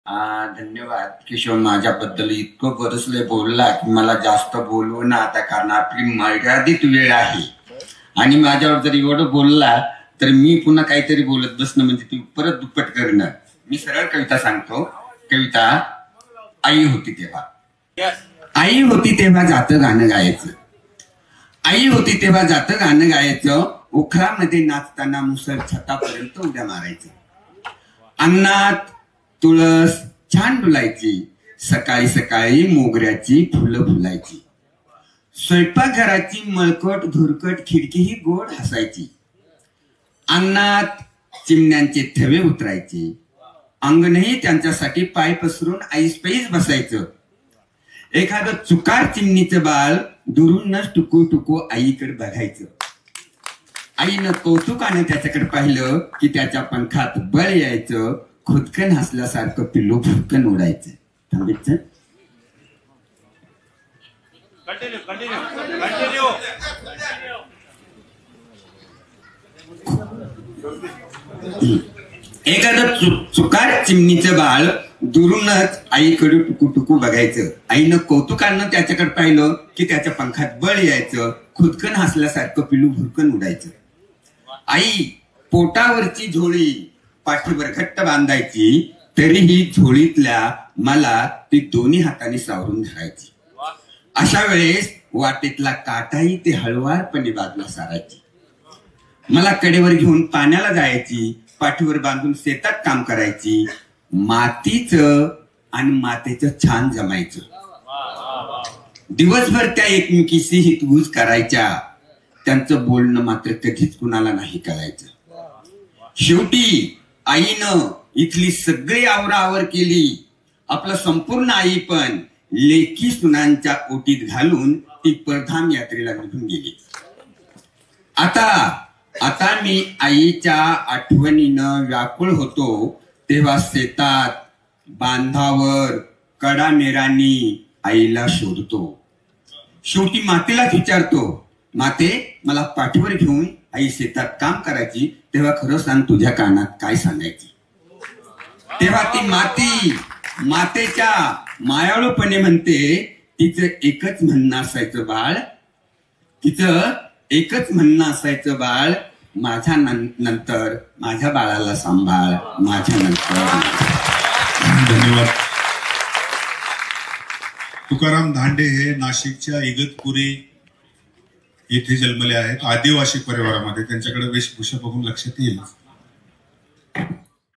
धन्यवाद किशोर, माझ्याबद्दल इतकं बरसले बोलला की मला जास्त बोलवू ना आता, कारण आपली मर्यादित वेळ आहे आणि माझ्यावर जर एवढं बोलला तर मी पुन्हा काहीतरी बोलत बसणं म्हणजे ती परत दुप्पट करणं. मी सरळ कविता सांगतो. कविता, आई होती तेव्हा. आई होती तेव्हा जातं गाणं गायचं. आई होती तेव्हा जातं गाणं गायचं. उखळामध्ये नाचताना मुसळ छतापर्यंत उड्या मारायचं. अन्नात तुळस छान डुलायची. सकाळी सकाळी मोगऱ्याची फुलं फुलायची. स्वयंपाकघराची मळकट धुरकट खिडकी ही गोड हसायची. अन्नात चिमण्यांचे थवे उतरायचे. अंगणही त्यांच्यासाठी पाय पसरून ऐसपैस बसायचं. एखादं चुकार चिमणीचं बाळ दुरूनच टुकू टुकू आईकडे बघायचं. आईनं कौतुकाने त्याच्याकडे पाहिलं की त्याच्या पंखात बळ यायचं. खुदकन हसल्यासारखं पिल्लू फुटकन उडायचं. थांबायचं. एखादं चुकार चिमणीचं बाळ दुरूनच आईकडे टुकू टुकू बघायचं. आईनं कौतुकानं त्याच्याकडे पाहिलं की त्याच्या पंखात बळ यायचं. खुदकन हसल्यासारखं पिल्लू भुरकन उडायचं. आई पोटावरची झोळी पाठीवर घट्ट बांधायची, तरीही झोळीतल्या मला ती दोन्ही हाताने सावरून धरायची. अशा वेळेस वाटेतला काटाही ते हळुवारपणे बाजूला सारायची. मला कडेवर घेऊन पाण्याला जायची. पाठीवर बांधून शेतात काम करायची. मातीचं आणि मातेचं छान जमायचं. दिवसभर त्या एकमेकीशी हितगुज करायच्या. त्यांचं बोलणं मात्र कधीच कुणाला नाही कळायचं. शेवटी आईनं इथली सगळी आवराआवर केली. आपलं संपूर्ण आई पण लेकी सुनांच्या ओटीत घालून ती परधाम यात्रेला निघून गेली. आता मी आईच्या आठवणीनं व्याकुळ होतो. तेव्हा शेतात बांधावर कडामेरांनी आईला शोधतो. शेवटी मातेलाच विचारतो, माते मला पाठीवर घेऊन आई शेतात काम करायची, तेव्हा खरं सांग तुझ्या कानात काय सांगायची. तेव्हा ती मातेच्या मायाळूपणे म्हणते, तिचं एकच म्हणणं असायचं बाळ, माझ्या नंतर माझ्या बाळाला सांभाळ, माझ्या नंतर. धन्यवाद. तुकाराम धांडे हे नाशिकच्या इगतपुरी येथे जन्मले आहेत. आदिवासी परिवारामध्ये. त्यांच्याकडे वेशभूषा बघून लक्षात येईल.